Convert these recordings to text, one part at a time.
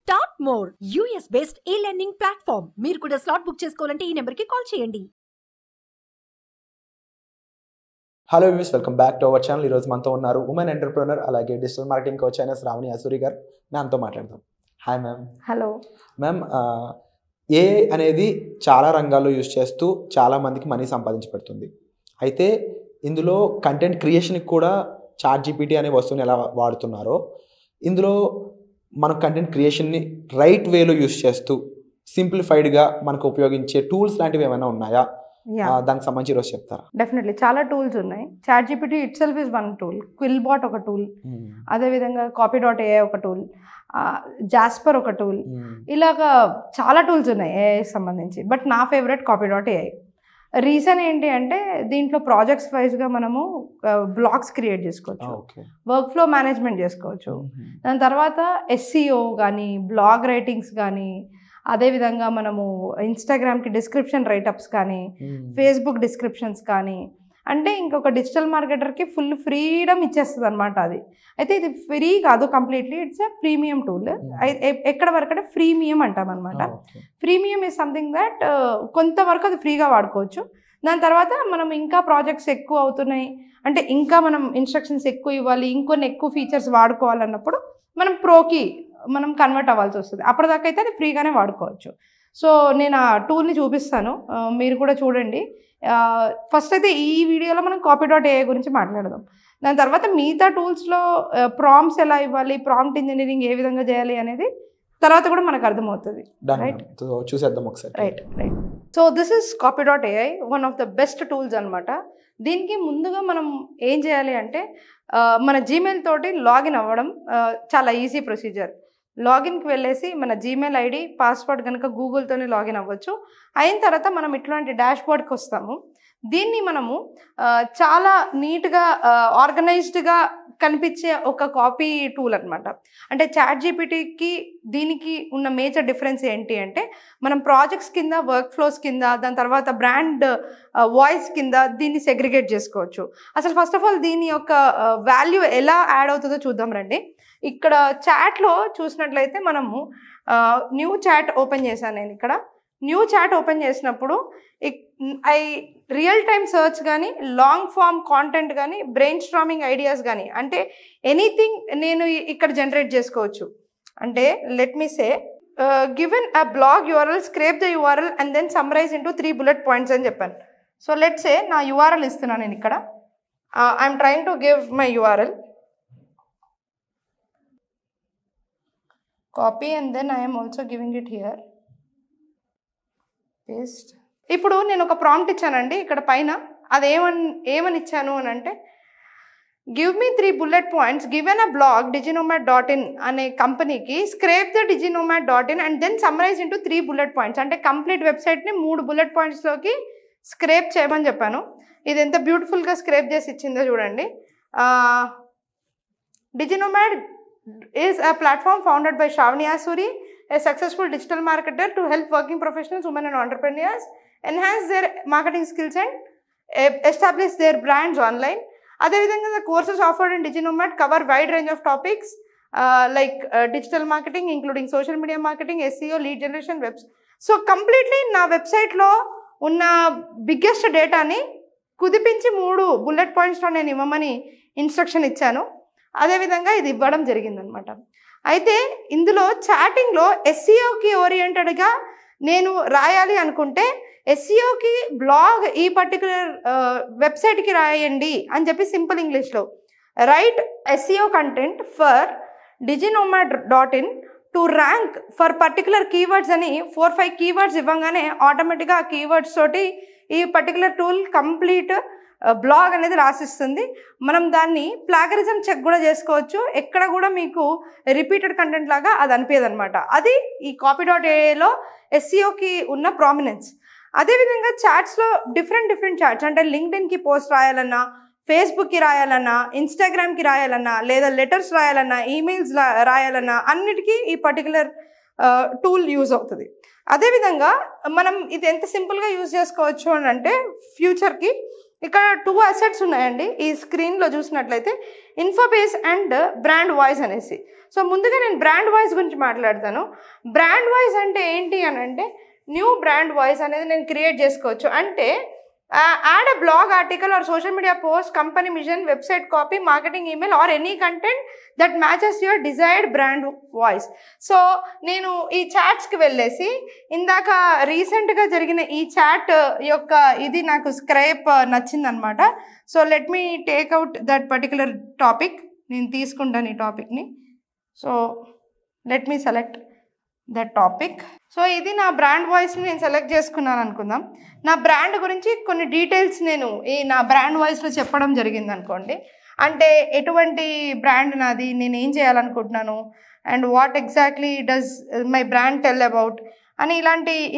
Start more US based e-learning platform. మీరు కూడా slot book చేసుకోవాలంటే ఈ నెంబర్కి కాల్ చేయండి. Hello views, welcome back to our channel. ఈరోజు మనతో ఉన్నారు ఉమెన్ ఎంటర్ప్రెనర్ అలాగే డిజిటల్ మార్కెటింగ్ కోచ్ అయిన శ్రావణి అసూరి గారు. మ్యామ్తో మాట్లాడదాం. Hi ma'am. Hello ma'am, AI అనేది చాలా రంగాల్లో యూజ్ చేస్తూ చాలామందికి మనీ సంపాదించి పెడుతుంది. అయితే ఇందులో కంటెంట్ క్రియేషన్కి కూడా చాట్‌జీపీటీ అనే వస్తువుని ఎలా వాడుతున్నారో, ఇందులో మనం కంటెంట్ క్రియేషన్ని రైట్ వేలో యూజ్ చేస్తూ సింప్లిఫైడ్గా మనకు ఉపయోగించే టూల్స్ లాంటివి ఏమైనా ఉన్నాయా? దానికి సంబంధించి ఈరోజు చెప్తారా? డెఫినెట్లీ చాలా టూల్స్ ఉన్నాయి. ChatGPT itself is one tool, QuillBot ఒక టూల్, అదేవిధంగా కాపీ.ఏఐ ఒక టూల్, జాస్పర్ ఒక టూల్, ఇలాగా చాలా టూల్స్ ఉన్నాయి ఏఐకి సంబంధించి. బట్ నా ఫేవరెట్ కాపీ.ఏఐ. రీజన్ ఏంటి అంటే దీంట్లో ప్రాజెక్ట్స్ వైజ్గా మనము బ్లాగ్స్ క్రియేట్ చేసుకోవచ్చు, వర్క్ ఫ్లో మేనేజ్మెంట్ చేసుకోవచ్చు. దాని తర్వాత ఎస్సీఓ కానీ, బ్లాగ్ రైటింగ్స్ కానీ, అదేవిధంగా మనము ఇన్స్టాగ్రామ్కి డిస్క్రిప్షన్ రైటప్స్ కానీ, ఫేస్బుక్ డిస్క్రిప్షన్స్ కానీ, అంటే ఇంకొక డిజిటల్ మార్కెటర్కి ఫుల్ ఫ్రీడమ్ ఇచ్చేస్తుంది అనమాట అది. అయితే ఇది ఫ్రీ కాదు completely, it's a premium tool. ఎక్కడ వరకు అంటే ఫ్రీమియం అంటాం అనమాట. ప్రీమియం ఈజ్ సంథింగ్ దట్ కొంతవరకు అది ఫ్రీగా వాడుకోవచ్చు. దాని తర్వాత మనం ఇంకా ప్రాజెక్ట్స్ ఎక్కువ అవుతున్నాయి అంటే ఇంకా మనం ఇన్స్ట్రక్షన్స్ ఎక్కువ ఇవ్వాలి, ఇంకొన్ని ఎక్కువ ఫీచర్స్ వాడుకోవాలన్నప్పుడు మనం ప్రోకి మనం కన్వర్ట్ అవ్వాల్సి వస్తుంది. అప్పటిదాకా అయితే అది ఫ్రీగానే వాడుకోవచ్చు. సో నేను ఆ టూల్ని చూపిస్తాను, మీరు కూడా చూడండి. ఫస్ట్ అయితే ఈ వీడియోలో మనం కాపీ.ఏఐ గురించి మాట్లాడదాం. దాని తర్వాత మిగతా టూల్స్లో ప్రాంప్ట్స్ ఎలా ఇవ్వాలి, ప్రాంప్ట్ ఇంజనీరింగ్ ఏ విధంగా చేయాలి అనేది తర్వాత కూడా మనకు అర్థమవుతుంది. చూసేద్దాం ఒకసారి. Right. So this is Copy AI, one of the best tools అనమాట. దీనికి ముందుగా మనం ఏం చేయాలి అంటే మన జీమెయిల్ తోటి లాగిన్ అవ్వడం చాలా ఈజీ ప్రొసీజర్. లాగిన్కి వెళ్ళేసి మన జీమెయిల్ ఐడి, పాస్వర్డ్ కనుక గూగుల్తోనే లాగిన్ అవ్వచ్చు. అయిన తర్వాత మనం ఇట్లాంటి డాష్ బోర్డ్కి వస్తాము. దీన్ని మనము చాలా నీట్గా ఆర్గనైజ్డ్గా కనిపించే ఒక కాపీ టూల్ అనమాట. అంటే చాట్‌జీపీటీకి దీనికి ఉన్న మేజర్ డిఫరెన్స్ ఏంటి అంటే మనం ప్రాజెక్ట్స్ కింద, వర్క్ ఫ్లోస్ కింద, దాని తర్వాత బ్రాండ్ వాయిస్ కింద దీన్ని సెగ్రిగేట్ చేసుకోవచ్చు. అసలు ఫస్ట్ ఆఫ్ ఆల్ దీని యొక్క వాల్యూ ఎలా యాడ్ అవుతుందో చూద్దాం రండి. ఇక్కడ చాట్లో చూసినట్లయితే మనము న్యూ చాట్ ఓపెన్ చేశాను. నేను ఇక్కడ న్యూ చాట్ ఓపెన్ చేసినప్పుడు రియల్ టైమ్ సర్చ్ కానీ, లాంగ్ ఫామ్ కాంటెంట్ కానీ, బ్రెయిన్ స్ట్రామింగ్ ఐడియాస్ కానీ, అంటే ఎనీథింగ్ నేను ఇక్కడ జనరేట్ చేసుకోవచ్చు. అంటే let me say given a blog URL, scrape the URL and then summarize into 3 bullet points అని చెప్పాను. సో లెట్ సే నా యూఆర్ఎల్ ఇస్తున్నాను నేను ఇక్కడ. I'm trying to give my URL, copy and then I am also giving it here, paste. ఇప్పుడు నేను ఒక prompt ఇచ్చానండి ఇక్కడ పైన. అది ఏమని ఇచ్చాను అని అంటే give me 3 bullet points given a blog diginomad.in అనే కంపెనీకి scrape the diginomad.in and then summarize into 3 bullet points. అంటే కంప్లీట్ వెబ్సైట్ని 3 bullet pointsలోకి స్క్రేప్ చేయమని చెప్పాను. ఇది ఎంత బ్యూటిఫుల్గా స్క్రేప్ చేసి ఇచ్చిందో చూడండి. Diginomad is a platform founded by Shravani Asuri, a successful digital marketer, to help working professionals, women and entrepreneurs enhance their marketing skills and establish their brands online. Adevidhanga the courses offered in Diginomad cover wide range of topics like digital marketing including social media marketing, SEO, lead generation, webs. So completely na website lo unna biggest data ni kudipinchi 3 bullet points lo nenu immani instruction ichchanu. అదేవిధంగా ఇది ఇవ్వడం జరిగిందనమాట. అయితే ఇందులో చాటింగ్లో ఎస్సీఓకి ఓరియంటెడ్గా నేను రాయాలి అనుకుంటే ఎస్సీఓకి blog ఈ పర్టికులర్ వెబ్సైట్కి రాయండి అని చెప్పి సింపుల్ ఇంగ్లీష్లో right SCO content for diginomad.in to rank for particular keywords అని 4-5 కీవర్డ్స్ ఇవ్వగానే ఆటోమేటిక్గా ఆ కీవర్డ్స్ తోటి ఈ పర్టికులర్ టూల్ కంప్లీట్ బ్లాగ్ అనేది రాసిస్తుంది. మనం దాన్ని ప్లాగరిజం చెక్ కూడా చేసుకోవచ్చు. ఎక్కడ కూడా మీకు రిపీటెడ్ కంటెంట్ లాగా అది అనిపించదు అనమాట. అది ఈ కాపీ.ఏఐలో ఎస్సీఓకి ఉన్న ప్రామినెన్స్. అదేవిధంగా చాట్స్లో డిఫరెంట్ చాట్స్, అంటే లింక్డ్ఇన్కి పోస్ట్ రాయాలన్నా, ఫేస్బుక్కి రాయాలన్నా, ఇన్స్టాగ్రామ్కి రాయాలన్నా, లేదా లెటర్స్ రాయాలన్నా, ఈమెయిల్స్ రాయాలన్నా అన్నిటికీ ఈ పర్టికులర్ టూల్ యూజ్ అవుతుంది. అదేవిధంగా మనం ఇది ఎంత సింపుల్గా యూజ్ చేసుకోవచ్చు అని అంటే ఫ్యూచర్కి ఇక్కడ 2 అసెట్స్ ఉన్నాయండి ఈ స్క్రీన్లో చూసినట్లయితే, ఇన్ఫోబేస్ అండ్ బ్రాండ్ వాయిస్ అనేసి. సో ముందుగా నేను బ్రాండ్ వాయిస్ గురించి మాట్లాడతాను. బ్రాండ్ వాయిస్ అంటే ఏంటి అని అంటే, న్యూ బ్రాండ్ వాయిస్ అనేది నేను క్రియేట్ చేసుకోవచ్చు. అంటే add a blog article or social media post, company mission, website copy, marketing email or any content that matches your desired brand voice. So నేను ఈ చాట్స్కి వెళ్ళేసి ఇందాక రీసెంట్గా జరిగిన ఈ చాట్ యొక్క ఇది నాకు స్క్రైప్ నచ్చిందనమాట. So let me take out that particular topic. నేను తీసుకుంటాను ఈ టాపిక్ని. So let me select that topic. So ఇది నా బ్రాండ్ వాయిస్ని నేను సెలెక్ట్ చేసుకున్నాను అనుకుందాం. నా బ్రాండ్ గురించి కొన్ని డీటెయిల్స్ నేను ఈ నా బ్రాండ్ వాయిస్లో చెప్పడం జరిగింది అనుకోండి. అంటే ఎటువంటి బ్రాండ్ నాది, నేను ఏం చేయాలనుకుంటున్నాను, and what exactly does my brand tell about అని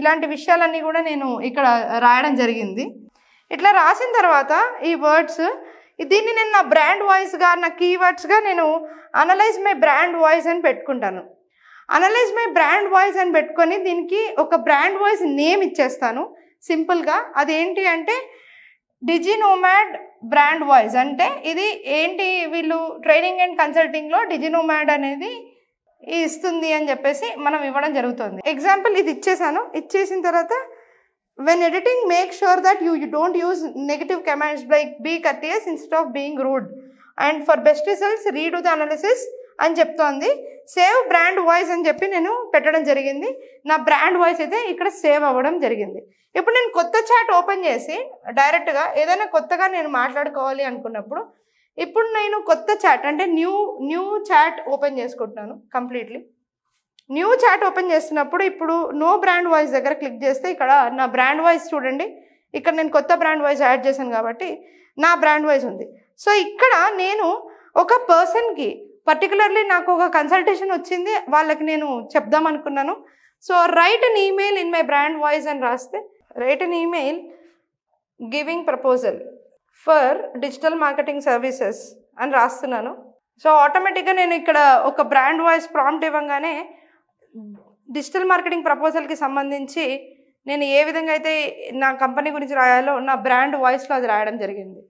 ఇలాంటి విషయాలన్నీ కూడా నేను ఇక్కడ రాయడం జరిగింది. ఇట్లా రాసిన తర్వాత ఈ వర్డ్స్, దీన్ని నేను నా బ్రాండ్ వాయిస్గా, నా కీవర్డ్స్గా నేను అనలైజ్ మై బ్రాండ్ వాయిస్ అని పెట్టుకుంటాను. అనలైజ్ మై బ్రాండ్ వాయిస్ అని పెట్టుకొని దీనికి ఒక బ్రాండ్ వాయిస్ నేమ్ ఇచ్చేస్తాను సింపుల్గా. అదేంటి అంటే డిజినోమాడ్ బ్రాండ్ వాయిస్. అంటే ఇది ఏంటి, వీళ్ళు ట్రైనింగ్ అండ్ కన్సల్టింగ్లో డిజినోమాడ్ అనేది ఇస్తుంది అని చెప్పేసి మనం ఇవ్వడం జరుగుతుంది. ఎగ్జాంపుల్ ఇది ఇచ్చేసాను. ఇచ్చేసిన తర్వాత when editing make sure that you don't use negative commands like be courteous instead of being rude and for best results read the analysis అని చెప్తోంది. సేవ్ బ్రాండ్ వాయిస్ అని చెప్పి నేను పెట్టడం జరిగింది. నా బ్రాండ్ వాయిస్ అయితే ఇక్కడ సేవ్ అవ్వడం జరిగింది. ఇప్పుడు నేను కొత్త చాట్ ఓపెన్ చేసి డైరెక్ట్గా ఏదైనా కొత్తగా నేను మాట్లాడుకోవాలి అనుకున్నప్పుడు, ఇప్పుడు నేను కొత్త చాట్ అంటే న్యూ చాట్ ఓపెన్ చేసుకుంటున్నాను. కంప్లీట్లీ న్యూ చాట్ ఓపెన్ చేస్తున్నప్పుడు ఇప్పుడు నో బ్రాండ్ వాయిస్ దగ్గర క్లిక్ చేస్తే ఇక్కడ నా బ్రాండ్ వాయిస్ చూడండి. ఇక్కడ నేను కొత్త బ్రాండ్ వాయిస్ యాడ్ చేశాను కాబట్టి నా బ్రాండ్ వాయిస్ ఉంది. సో ఇక్కడ నేను ఒక పర్సన్కి పర్టికులర్లీ నాకు ఒక కన్సల్టేషన్ వచ్చింది, వాళ్ళకి నేను చెప్దాం అనుకున్నాను. So write an email in my brand voice అని రాస్తే write an email giving proposal for digital marketing services అని రాస్తున్నాను. సో ఆటోమేటిక్గా నేను ఇక్కడ ఒక బ్రాండ్ వాయిస్ ప్రాంప్ట్ ఇవ్వగానే డిజిటల్ మార్కెటింగ్ ప్రపోజల్కి సంబంధించి నేను ఏ విధంగా అయితే నా కంపెనీ గురించి రాయాలో నా బ్రాండ్ వాయిస్లో అది రాయడం జరిగింది.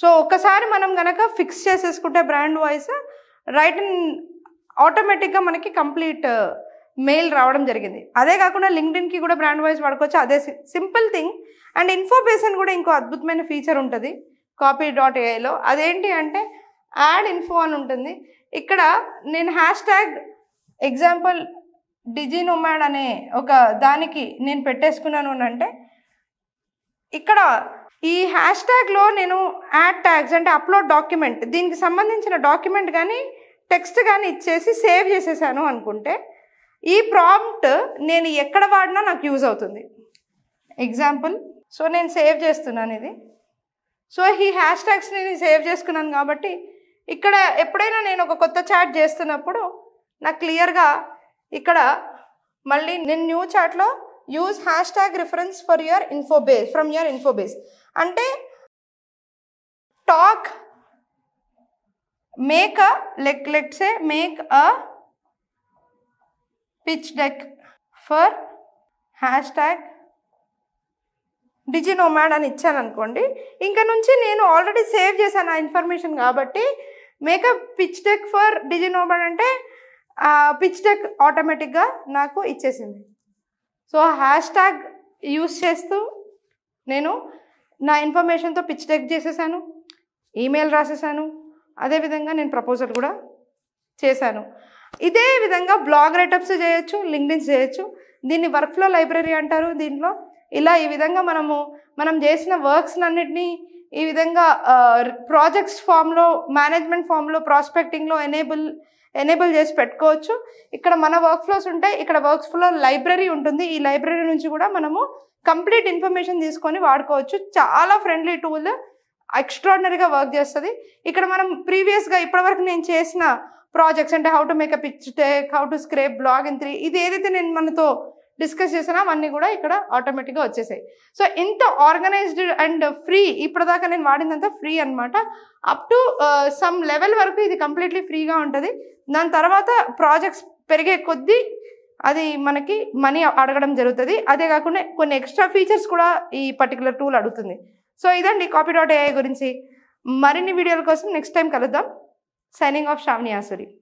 సో ఒక్కసారి మనం కనుక ఫిక్స్ చేసేసుకుంటే బ్రాండ్ వాయిస్ రైట్ ఆటోమేటిక్గా మనకి కంప్లీట్ మెయిల్ రావడం జరిగింది. అదే కాకుండా లింక్డ్ఇన్కి కూడా బ్రాండ్ వాయిస్ వాడుకోవచ్చు. అదే సింపుల్ థింగ్. అండ్ ఇన్ఫోబేస్ అని కూడా ఇంకో అద్భుతమైన ఫీచర్ ఉంటుంది copy.aiలో. అదేంటి అంటే యాడ్ ఇన్ఫో అని ఉంటుంది. ఇక్కడ నేను హ్యాష్ట్యాగ్ ఎగ్జాంపుల్ డిజినోమాడ్ అనే ఒక దానికి నేను పెట్టేసుకున్నాను అని అంటే ఇక్కడ ఈ హ్యాష్ట్యాగ్లో నేను యాడ్ ట్యాగ్స్ అంటే అప్లోడ్ డాక్యుమెంట్, దీనికి సంబంధించిన డాక్యుమెంట్ కానీ టెక్స్ట్ కానీ ఇచ్చేసి సేవ్ చేసేసాను అనుకుంటే ఈ ప్రాంప్ట్ నేను ఎక్కడ వాడినా నాకు యూజ్ అవుతుంది. ఎగ్జాంపుల్ సో నేను సేవ్ చేస్తున్నాను ఇది. సో ఈ హ్యాష్ ట్యాగ్స్ నేను సేవ్ చేసుకున్నాను కాబట్టి ఇక్కడ ఎప్పుడైనా నేను ఒక కొత్త చాట్ చేస్తున్నప్పుడు నాకు క్లియర్గా ఇక్కడ మళ్ళీ నేను న్యూ చాట్లో use hash tag reference for your infobase from your infobase అంటే talk make a let's say make a pitch deck for hash tag DigiNomad అని ఇచ్చాను అనుకోండి. ఇంకా నుంచి నేను ఆల్రెడీ సేవ్ చేశాను ఆ ఇన్ఫర్మేషన్ కాబట్టి మేకప్ పిచ్ డెక్ ఫర్ డిజినోమాడ్ అంటే పిచ్ డెక్ ఆటోమేటిక్గా నాకు ఇచ్చేసింది. సో హ్యాష్ ట్యాగ్ యూస్ చేస్తూ నేను నా ఇన్ఫర్మేషన్తో పిచ్ డెక్ చేసేసాను, ఈమెయిల్ రాసేసాను, అదేవిధంగా నేను ప్రపోజల్ కూడా చేశాను. ఇదే విధంగా బ్లాగ్ రైటప్స్ చేయొచ్చు, లింక్డ్ఇన్ చేయొచ్చు. దీన్ని వర్క్ఫ్లో లైబ్రరీ అంటారు. దీంట్లో ఇలా ఈ విధంగా మనం చేసిన వర్క్స్ అన్నిటినీ ఈ విధంగా ప్రాజెక్ట్స్ ఫామ్లో, మేనేజ్మెంట్ ఫామ్లో, ప్రాస్పెక్టింగ్లో ఎనేబుల్ చేసి పెట్టుకోవచ్చు. ఇక్కడ మన వర్క్ ఫ్లోస్ ఉంటాయి, ఇక్కడ వర్క్ ఫ్లో లైబ్రరీ ఉంటుంది. ఈ లైబ్రరీ నుంచి కూడా మనము కంప్లీట్ ఇన్ఫర్మేషన్ తీసుకొని వాడుకోవచ్చు. చాలా ఫ్రెండ్లీ టూల్, ఎక్స్ట్రాడినరీగా వర్క్ చేస్తుంది. ఇక్కడ మనం ప్రీవియస్గా ఇప్పటివరకు నేను చేసిన ప్రాజెక్ట్స్ అంటే how to make a pitch deck, how to స్క్రేప్ blog in 3, ఇది ఏదైతే నేను మనతో డిస్కస్ చేసినా అవన్నీ కూడా ఇక్కడ ఆటోమేటిక్గా వచ్చేసాయి. సో ఇంత ఆర్గనైజ్డ్ అండ్ ఫ్రీ, ఇప్పటిదాకా నేను వాడిందంతా ఫ్రీ అనమాట. అప్ టు సమ్ లెవెల్ వరకు ఇది కంప్లీట్లీ ఫ్రీగా ఉంటుంది. దాని తర్వాత ప్రాజెక్ట్స్ పెరిగే కొద్దీ అది మనకి మనీ అడగడం జరుగుతుంది. అదే కాకుండా కొన్ని ఎక్స్ట్రా ఫీచర్స్ కూడా ఈ పర్టికులర్ టూల్ అడుగుతుంది. సో ఇదండి కాపీ.ai గురించి. మరిన్ని వీడియోల కోసం నెక్స్ట్ టైం కలుద్దాం. Signing off Shravani Asuri.